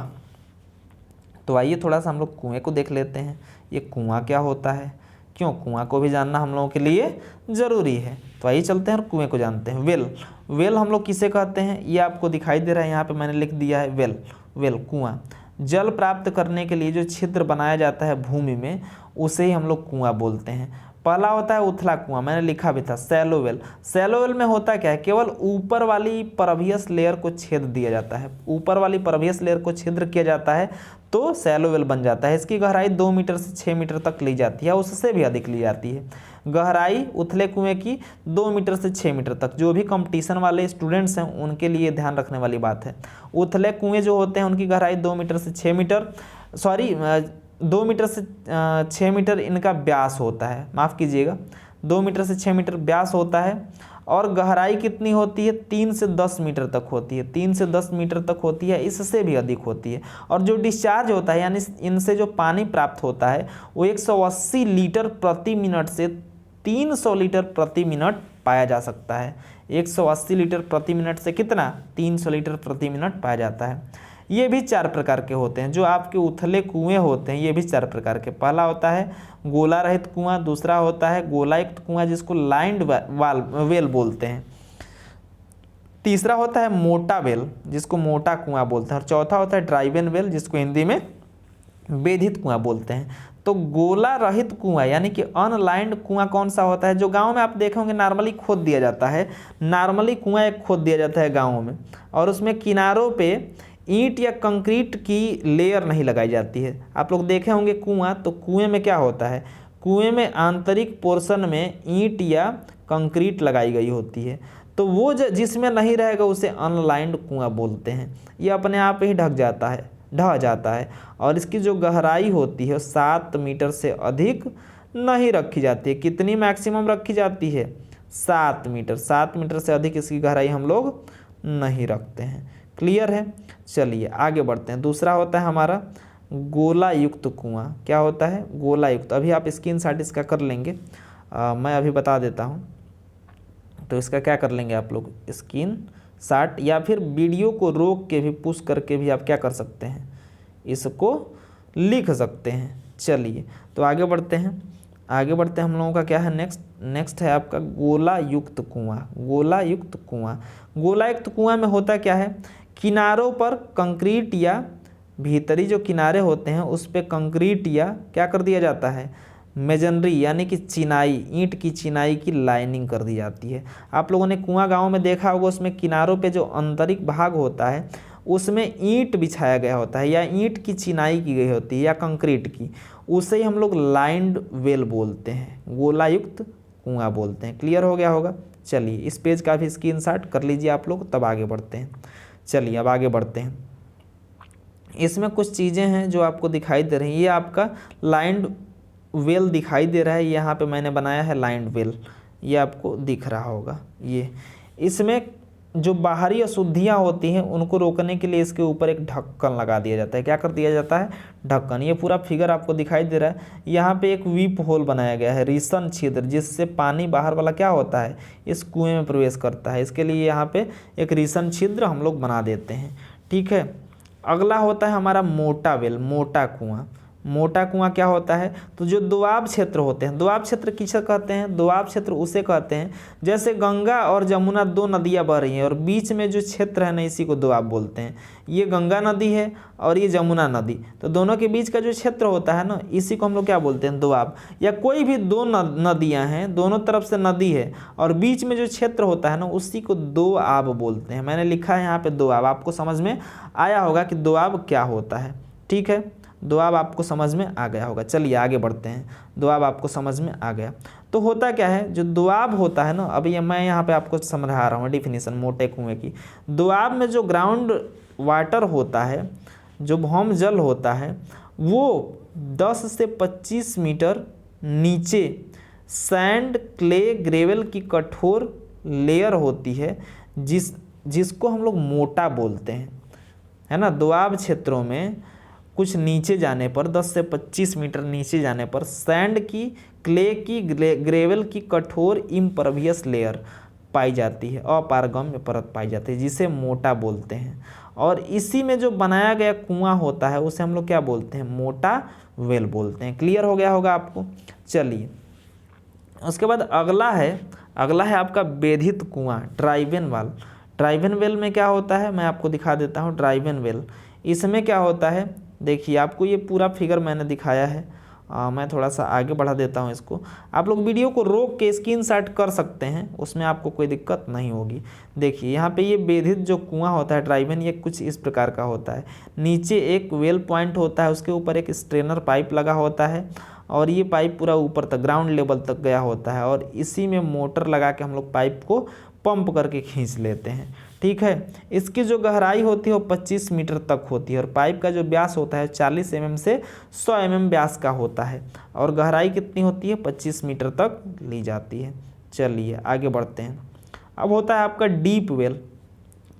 तो आइए थोड़ा सा हम लोग कुएँ को देख लेते हैं, ये कुआं क्या होता है, क्यों कुआं को भी जानना हम लोगों के लिए ज़रूरी है। तो आइए चलते हैं और कुएं को जानते हैं। वेल हम लोग किसे कहते हैं, ये आपको दिखाई दे रहा है, यहाँ पे मैंने लिख दिया है वेल कुआं। जल प्राप्त करने के लिए जो छिद्र बनाया जाता है भूमि में, उसे ही हम लोग कुआं बोलते हैं। पहला होता है उथला कुआं, मैंने लिखा भी था शैलो वेल। शैलो वेल में होता क्या है, केवल ऊपर वाली परवियस लेयर को छेद दिया जाता है, ऊपर वाली परवियस लेयर को छिद्र किया जाता है तो शैलो वेल बन जाता है। इसकी गहराई 2 मीटर से 6 मीटर तक ली जाती है, उससे भी अधिक ली जाती है गहराई उथले कुएं की, 2 मीटर से 6 मीटर तक। जो भी कंपटीशन वाले स्टूडेंट्स हैं उनके लिए ध्यान रखने वाली बात है, उथले कुएं जो होते हैं उनकी गहराई 2 मीटर से 6 मीटर 2 मीटर से 6 मीटर इनका व्यास होता है, माफ़ कीजिएगा, 2 मीटर से 6 मीटर व्यास होता है, और गहराई कितनी होती है, 3 से 10 मीटर तक होती है, 3 से 10 मीटर तक होती है, इससे भी अधिक होती है। और जो डिस्चार्ज होता है यानी इनसे जो पानी प्राप्त होता है वो 180 लीटर प्रति मिनट से 300 लीटर प्रति मिनट पाया जा सकता है। 180 लीटर प्रति मिनट से कितना, 300 लीटर प्रति मिनट पाया जाता है। ये भी 4 प्रकार के होते हैं। जो आपके उथले कुएं होते हैं ये भी 4 प्रकार के। पहला होता है गोला रहित कुआं, दूसरा होता है गोलायुक्त कुआं जिसको लाइन्ड वेल बोलते हैं, तीसरा होता है मोटा वेल जिसको मोटा कुआं बोलते हैं, और चौथा होता है ड्राइवन वेल जिसको हिंदी में बेधित कुआं बोलते हैं। तो गोला रहित कुआं यानी कि अनलाइंड कुआं कौन सा होता है, जो गांव में आप देखे होंगे नॉर्मली खोद दिया जाता है। नॉर्मली कुआं एक खोद दिया जाता है गाँव में, और उसमें किनारों पे ईंट या कंक्रीट की लेयर नहीं लगाई जाती है। आप लोग देखे होंगे कुआं, तो कुएं में क्या होता है, कुएं में आंतरिक पोर्शन में ईंट या कंक्रीट लगाई गई होती है। तो वो जिसमें नहीं रहेगा उसे अनलाइंड कुआं बोलते हैं। ये अपने आप ही ढह जाता है और इसकी जो गहराई होती है 7 मीटर से अधिक नहीं रखी जाती है। कितनी मैक्सिमम रखी जाती है, 7 मीटर। 7 मीटर से अधिक इसकी गहराई हम लोग नहीं रखते हैं। क्लियर है। चलिए आगे बढ़ते हैं। दूसरा होता है हमारा गोला युक्त कुआं। क्या होता है, गोला युक्त। अभी आप स्क्रीनशॉट इसका कर लेंगे, मैं अभी बता देता हूं। तो इसका क्या कर लेंगे आप लोग, स्क्रीनशॉट या फिर वीडियो को रोक के भी पुश करके भी आप क्या कर सकते हैं, इसको लिख सकते हैं। चलिए तो आगे बढ़ते हैं। हम लोगों का क्या है, नेक्स्ट है आपका गोला युक्त कुआं। गोला युक्त कुआं, गोला युक्त कुआं में होता क्या है, किनारों पर कंक्रीट या भीतरी जो किनारे होते हैं उस पर कंक्रीट या क्या कर दिया जाता है, मेजनरी यानी कि चिनाई, ईंट की चिनाई की लाइनिंग कर दी जाती है। आप लोगों ने कुआं गांव में देखा होगा, उसमें किनारों पे जो आंतरिक भाग होता है उसमें ईंट बिछाया गया होता है या ईंट की चिनाई की गई होती है या कंक्रीट की, उसे ही हम लोग लाइन्ड वेल बोलते हैं, गोलायुक्त कुआं बोलते हैं। क्लियर हो गया होगा। चलिए इस पेज का भी स्क्रीनशॉट कर लीजिए आप लोग, तब आगे बढ़ते हैं। चलिए अब आगे बढ़ते हैं। इसमें कुछ चीज़ें हैं जो आपको दिखाई दे रही हैं। ये आपका लाइन्ड वेल दिखाई दे रहा है, यहाँ पे मैंने बनाया है लाइन्ड वेल, ये आपको दिख रहा होगा। ये इसमें जो बाहरी अशुद्धियाँ होती हैं उनको रोकने के लिए इसके ऊपर एक ढक्कन लगा दिया जाता है। क्या कर दिया जाता है, ढक्कन। ये पूरा फिगर आपको दिखाई दे रहा है। यहाँ पे एक वीप होल बनाया गया है, रिसन छिद्र, जिससे पानी बाहर वाला क्या होता है, इस कुएं में प्रवेश करता है। इसके लिए यहाँ पे एक रिसन छिद्र हम लोग बना देते हैं। ठीक है। अगला होता है हमारा मोटा वेल, मोटा कुआं। मोटा कुआं क्या होता है, तो जो दोआब क्षेत्र होते हैं, दोआब क्षेत्र किसे कहते हैं, दोआब क्षेत्र उसे कहते हैं जैसे गंगा और जमुना 2 नदियां बह रही हैं और बीच में जो क्षेत्र है ना, इसी को दोआब बोलते हैं। ये गंगा नदी है और ये जमुना नदी, तो दोनों के बीच का जो क्षेत्र होता है ना, इसी को हम लोग क्या बोलते हैं, दोआब। या कोई भी 2 नदियाँ हैं, दोनों तरफ से नदी है और बीच में जो क्षेत्र होता है ना, उसी को दोआब बोलते हैं। मैंने लिखा है यहाँ पे दोआब, आपको समझ में आया होगा कि दोआब क्या होता है। ठीक है, दोआब आपको समझ में आ गया होगा। चलिए आगे बढ़ते हैं। दोआब आपको समझ में आ गया तो होता क्या है, जो दोआब होता है ना, अभी मैं यहाँ पे आपको समझा रहा हूँ डिफिनीशन मोटे कुएं की। दोआब में जो ग्राउंड वाटर होता है, जो भौम जल होता है, वो 10 से 25 मीटर नीचे सैंड, क्ले, ग्रेवल की कठोर लेयर होती है, जिसको हम लोग मोटा बोलते हैं, है ना। दोआब क्षेत्रों में कुछ नीचे जाने पर, 10 से 25 मीटर नीचे जाने पर सैंड की, क्ले की, ग्रेवल की कठोर इम्परवियस लेयर पाई जाती है, अपारगम्य परत पाई जाती है, जिसे मोटा बोलते हैं। और इसी में जो बनाया गया कुआं होता है उसे हम लोग क्या बोलते हैं, मोटा वेल बोलते हैं। क्लियर हो गया होगा आपको। चलिए उसके बाद अगला है आपका बेधित कुआं, ड्राइवन वेल। ड्राइवन वेल में क्या होता है, मैं आपको दिखा देता हूँ। ड्राइवन वेल, इसमें क्या होता है, देखिए आपको ये पूरा फिगर मैंने दिखाया है। मैं थोड़ा सा आगे बढ़ा देता हूँ इसको। आप लोग वीडियो को रोक के स्क्रीनशॉट कर सकते हैं, उसमें आपको कोई दिक्कत नहीं होगी। देखिए यहाँ पे ये बेधित जो कुआं होता है ड्राइवन, ये कुछ इस प्रकार का होता है। नीचे एक वेल पॉइंट होता है, उसके ऊपर एक स्ट्रेनर पाइप लगा होता है और ये पाइप पूरा ऊपर तक ग्राउंड लेवल तक गया होता है और इसी में मोटर लगा के हम लोग पाइप को पंप करके खींच लेते हैं। ठीक है। इसकी जो गहराई होती है वो 25 मीटर तक होती है और पाइप का जो व्यास होता है 40 mm से 100 mm व्यास का होता है और गहराई कितनी होती है, 25 मीटर तक ली जाती है। चलिए आगे बढ़ते हैं। अब होता है आपका डीप वेल।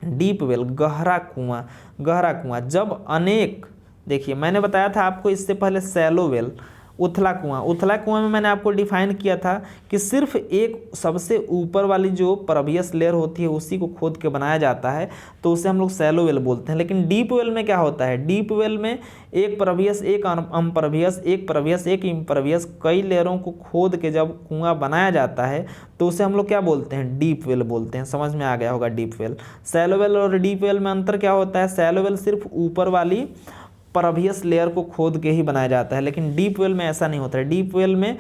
डीप वेल गहरा कुआं, गहरा कुआं जब अनेक, देखिए मैंने बताया था आपको इससे पहले सैलो वेल, उथला कुआं। उथला कुआं में मैंने आपको डिफाइन किया था कि सिर्फ एक सबसे ऊपर वाली जो परवियस लेयर होती है उसी को खोद के बनाया जाता है, तो उसे हम लोग सैलो वेल बोलते हैं। लेकिन डीप वेल में क्या होता है, डीप वेल में एक परवियस, एक अम्परवियस, एक परवियस, एक इम्परवियस, कई लेयरों को खोद के जब कुआं बनाया जाता है तो उसे हम लोग क्या बोलते हैं, डीप वेल बोलते हैं। समझ में आ गया होगा डीप वेल। सैलो वेल और डीप वेल में अंतर क्या होता है, सैलो वेल सिर्फ ऊपर वाली परवियस लेयर को खोद के ही बनाया जाता है, लेकिन डीप वेल में ऐसा नहीं होता है। डीप वेल में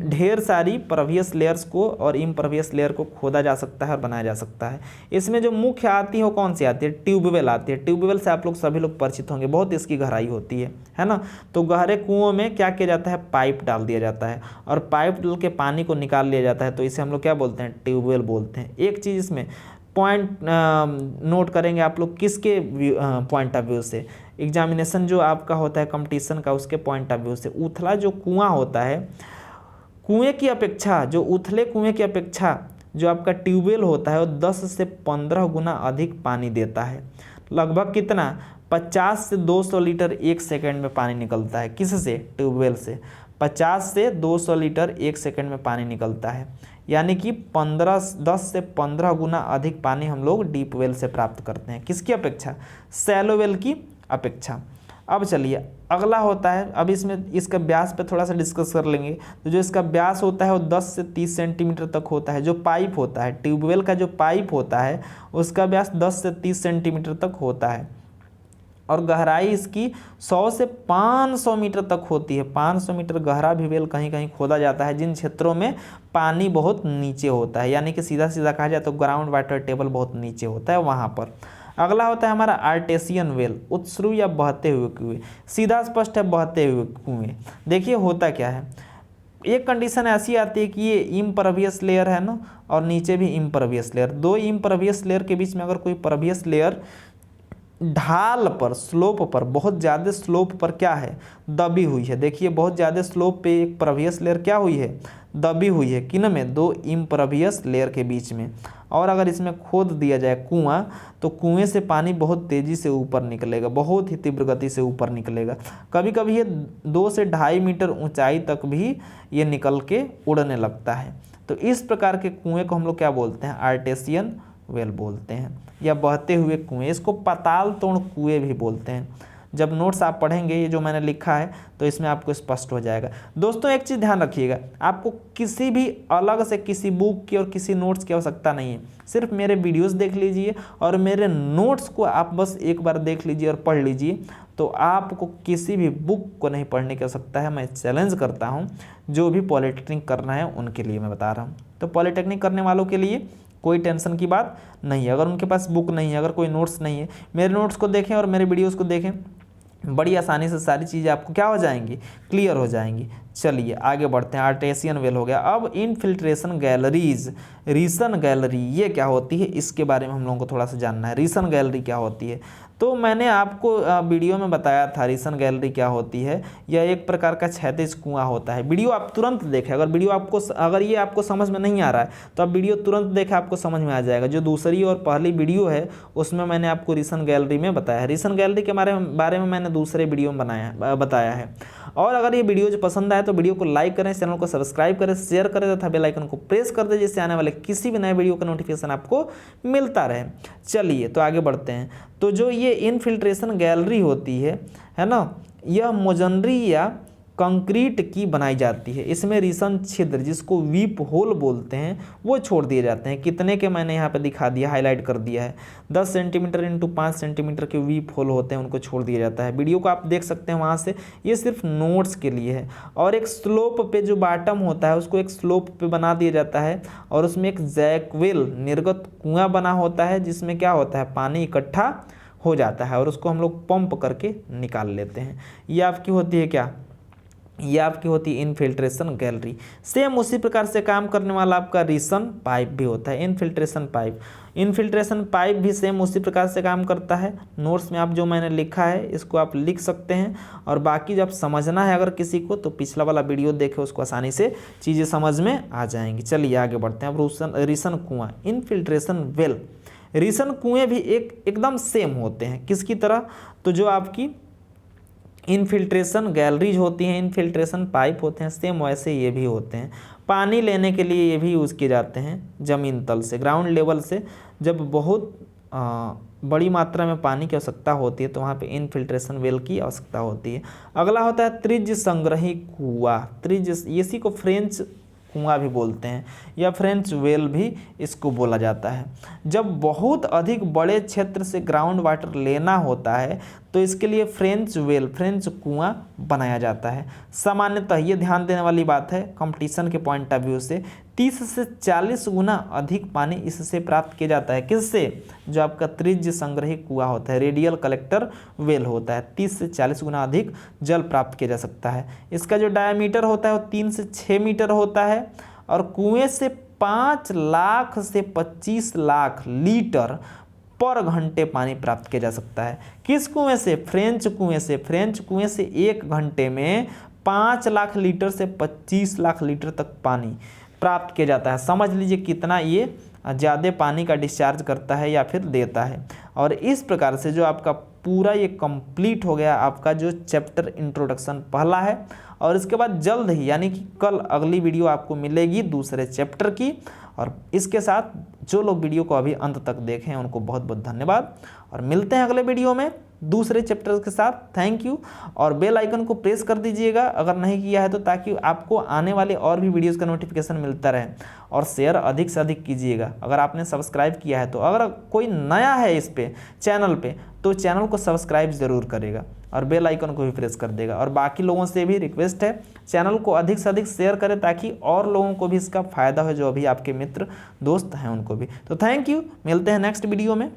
ढेर सारी परवियस लेयर्स को और इम्परवियस लेयर को खोदा जा सकता है और बनाया जा सकता है। इसमें जो मुख्य आती है वो कौन सी आती है, ट्यूबवेल आती है। ट्यूबवेल से आप लोग सभी लोग परिचित होंगे, बहुत इसकी गहराई होती है ना। तो गहरे कुओं में क्या किया जाता है, पाइप डाल दिया जाता है और पाइप डाल के पानी को निकाल लिया जाता है, तो इसे हम लोग क्या बोलते हैं, ट्यूबवेल बोलते हैं। एक चीज़ इसमें पॉइंट नोट करेंगे आप लोग, किसके पॉइंट ऑफ व्यू से, एग्जामिनेशन जो आपका होता है कंपटीशन का, उसके पॉइंट ऑफ व्यू से। उथला जो कुआं होता है, कुएं की अपेक्षा, जो उथले कुएं की अपेक्षा जो आपका ट्यूबवेल होता है वो 10 से 15 गुना अधिक पानी देता है। लगभग कितना, 50 से 200 लीटर एक सेकंड में पानी निकलता है। किससे, ट्यूबवेल से 50 से 200 लीटर एक सेकंड में पानी निकलता है, यानी कि 10 से 15 गुना अधिक पानी हम लोग डीप वेल से प्राप्त करते हैं। किसकी अपेक्षा, सैलो वेल की अपेक्षा। अब चलिए अगला होता है, अब इसमें इसका व्यास पे थोड़ा सा डिस्कस कर लेंगे। तो जो इसका व्यास होता है वो 10 से 30 सेंटीमीटर तक होता है। जो पाइप होता है, ट्यूबवेल का जो पाइप होता है उसका व्यास 10 से 30 सेंटीमीटर तक होता है और गहराई इसकी 100 से 500 मीटर तक होती है। 500 मीटर गहरा भी वेल कहीं कहीं खोदा जाता है जिन क्षेत्रों में पानी बहुत नीचे होता है, यानी कि सीधा सीधा कहा जाए तो ग्राउंड वाटर टेबल बहुत नीचे होता है वहाँ पर। अगला होता है हमारा आर्टेसियन वेल, उत्सर्ग या बहते हुए कुएं। सीधा स्पष्ट है, बहते हुए कुएं। देखिए होता क्या है, एक कंडीशन ऐसी आती है कि ये इम्परवियस लेयर है ना और नीचे भी इम्परवियस लेयर, दो इम्परवियस लेयर के बीच में अगर कोई परवियस लेयर ढाल पर, स्लोप पर, बहुत ज़्यादा स्लोप पर क्या है, दबी हुई है। देखिए बहुत ज़्यादा स्लोप पे एक परवियस लेयर क्या हुई है, दबी हुई है। किन में, दो इम्परवियस लेयर के बीच में। और अगर इसमें खोद दिया जाए कुआं तो कुएं से पानी बहुत तेज़ी से ऊपर निकलेगा, बहुत ही तीव्र गति से ऊपर निकलेगा। कभी कभी ये 2 से 2.5 मीटर ऊंचाई तक भी ये निकल के उड़ने लगता है। तो इस प्रकार के कुएं को हम लोग क्या बोलते हैं, आर्टेसियन वेल बोलते हैं या बहते हुए कुएं। इसको पाताल तोड़ कुएं भी बोलते हैं। जब नोट्स आप पढ़ेंगे ये जो मैंने लिखा है तो इसमें आपको स्पष्ट हो जाएगा। दोस्तों एक चीज़ ध्यान रखिएगा, आपको किसी भी अलग से किसी बुक की और किसी नोट्स की आवश्यकता नहीं है। सिर्फ मेरे वीडियोस देख लीजिए और मेरे नोट्स को आप बस एक बार देख लीजिए और पढ़ लीजिए, तो आपको किसी भी बुक को नहीं पढ़ने की आवश्यकता है। मैं चैलेंज करता हूँ, जो भी पॉलिटेक्निक करना है उनके लिए मैं बता रहा हूँ। तो पॉलिटेक्निक करने वालों के लिए कोई टेंशन की बात नहीं है। अगर उनके पास बुक नहीं है, अगर कोई नोट्स नहीं है, मेरे नोट्स को देखें और मेरे वीडियोस को देखें, बड़ी आसानी से सारी चीज़ें आपको क्या हो जाएंगी, क्लियर हो जाएंगी। चलिए आगे बढ़ते हैं। आर्टेसियन वेल हो गया। अब इनफिल्ट्रेशन गैलरीज, रीसन गैलरी ये क्या होती है, इसके बारे में हम लोगों को थोड़ा सा जानना है। रीसन गैलरी क्या होती है, तो मैंने आपको वीडियो में बताया था रीसन गैलरी क्या होती है। यह एक प्रकार का क्षैतिज कुआं होता है। वीडियो आप तुरंत देखें, अगर ये आपको समझ में नहीं आ रहा है तो आप वीडियो तुरंत देखें, आपको समझ में आ जाएगा। जो दूसरी और पहली वीडियो है उसमें मैंने आपको रीसन गैलरी में बताया है। रीसन गैलरी के बारे में मैंने दूसरे वीडियो में बताया है। और अगर ये वीडियो जो पसंद आए तो वीडियो को लाइक करें, चैनल को सब्सक्राइब करें, शेयर करें तथा बेल आइकन को प्रेस कर दें, जिससे आने वाले किसी भी नए वीडियो का नोटिफिकेशन आपको मिलता रहे। चलिए तो आगे बढ़ते हैं। तो जो ये इनफिल्ट्रेशन गैलरी होती है ना, यह मोजनरी या कंक्रीट की बनाई जाती है। इसमें रीसन छिद्र, जिसको वीप होल बोलते हैं, वो छोड़ दिए जाते हैं। कितने के मैंने यहाँ पे दिखा दिया, हाईलाइट कर दिया है। 10 सेंटीमीटर इंटू 5 सेंटीमीटर के वीप होल होते हैं, उनको छोड़ दिया जाता है। वीडियो को आप देख सकते हैं वहाँ से, ये सिर्फ नोट्स के लिए है। और एक स्लोप पे जो बॉटम होता है उसको एक स्लोप पे बना दिया जाता है और उसमें एक जैकवेल निर्गत कुआं बना होता है, जिसमें क्या होता है, पानी इकट्ठा हो जाता है और उसको हम लोग पंप करके निकाल लेते हैं। ये आपकी होती है क्या, ये आपकी होती है इनफिल्ट्रेशन गैलरी। सेम उसी प्रकार से काम करने वाला आपका रीसन पाइप भी होता है, इनफिल्ट्रेशन पाइप। इनफिल्ट्रेशन पाइप भी सेम उसी प्रकार से काम करता है। नोट्स में आप जो मैंने लिखा है इसको आप लिख सकते हैं, और बाकी जब समझना है अगर किसी को तो पिछला वाला वीडियो देखे, उसको आसानी से चीज़ें समझ में आ जाएंगी। चलिए आगे बढ़ते हैं। अब रीसन कुआं, इनफिल्ट्रेशन वेल। रीसन कुएँ भी एकदम सेम होते हैं, किसकी तरह, तो जो आपकी इनफिल्ट्रेशन गैलरीज होती हैं, इनफिल्ट्रेशन पाइप होते हैं, सेम वैसे ये भी होते हैं। पानी लेने के लिए ये भी यूज़ किए जाते हैं ज़मीन तल से, ग्राउंड लेवल से। जब बहुत बड़ी मात्रा में पानी की आवश्यकता होती है तो वहाँ पे इनफिल्ट्रेशन वेल की आवश्यकता होती है। अगला होता है त्रिज्य संग्रही कुआं। त्रिज्य, इसी को फ्रेंच कुआं भी बोलते हैं या फ्रेंच वेल भी इसको बोला जाता है। जब बहुत अधिक बड़े क्षेत्र से ग्राउंड वाटर लेना होता है तो इसके लिए फ्रेंच वेल, फ्रेंच कुआं बनाया जाता है। सामान्यतः ये ध्यान देने वाली बात है कंपटीशन के पॉइंट ऑफ व्यू से, 30 से 40 गुना अधिक पानी इससे प्राप्त किया जाता है। किससे? जो आपका त्रिज्य संग्रही कुआं होता है, रेडियल कलेक्टर वेल होता है, 30 से 40 गुना अधिक जल प्राप्त किया जा सकता है। इसका जो डायमीटर होता है वो 3 से 6 मीटर होता है, और कुएं से 5 लाख से 25 लाख लीटर पर घंटे पानी प्राप्त किया जा सकता है। किस कुएं से? फ्रेंच कुएं से। फ्रेंच कुएं से 1 घंटे में 5 लाख लीटर से 25 लाख लीटर तक पानी प्राप्त किया जाता है। समझ लीजिए कितना ये ज़्यादा पानी का डिस्चार्ज करता है या फिर देता है। और इस प्रकार से जो आपका पूरा ये कंप्लीट हो गया आपका जो चैप्टर इंट्रोडक्शन पहला है। और इसके बाद जल्द ही यानी कि कल अगली वीडियो आपको मिलेगी दूसरे चैप्टर की। और इसके साथ जो लोग वीडियो को अभी अंत तक देखें उनको बहुत बहुत धन्यवाद, और मिलते हैं अगले वीडियो में दूसरे चैप्टर के साथ। Thank you. और बेल आइकन को प्रेस कर दीजिएगा अगर नहीं किया है तो, ताकि आपको आने वाले और भी वीडियोस का नोटिफिकेशन मिलता रहे। और शेयर अधिक से अधिक कीजिएगा अगर आपने सब्सक्राइब किया है तो। अगर कोई नया है इस पे चैनल पे तो चैनल को सब्सक्राइब ज़रूर करेगा और बेल आइकन को भी प्रेस कर देगा। और बाकी लोगों से भी रिक्वेस्ट है चैनल को अधिक से अधिक शेयर करें, ताकि और लोगों को भी इसका फ़ायदा हो जो अभी आपके मित्र दोस्त हैं उनको भी। तो थैंक यू, मिलते हैं नेक्स्ट वीडियो में।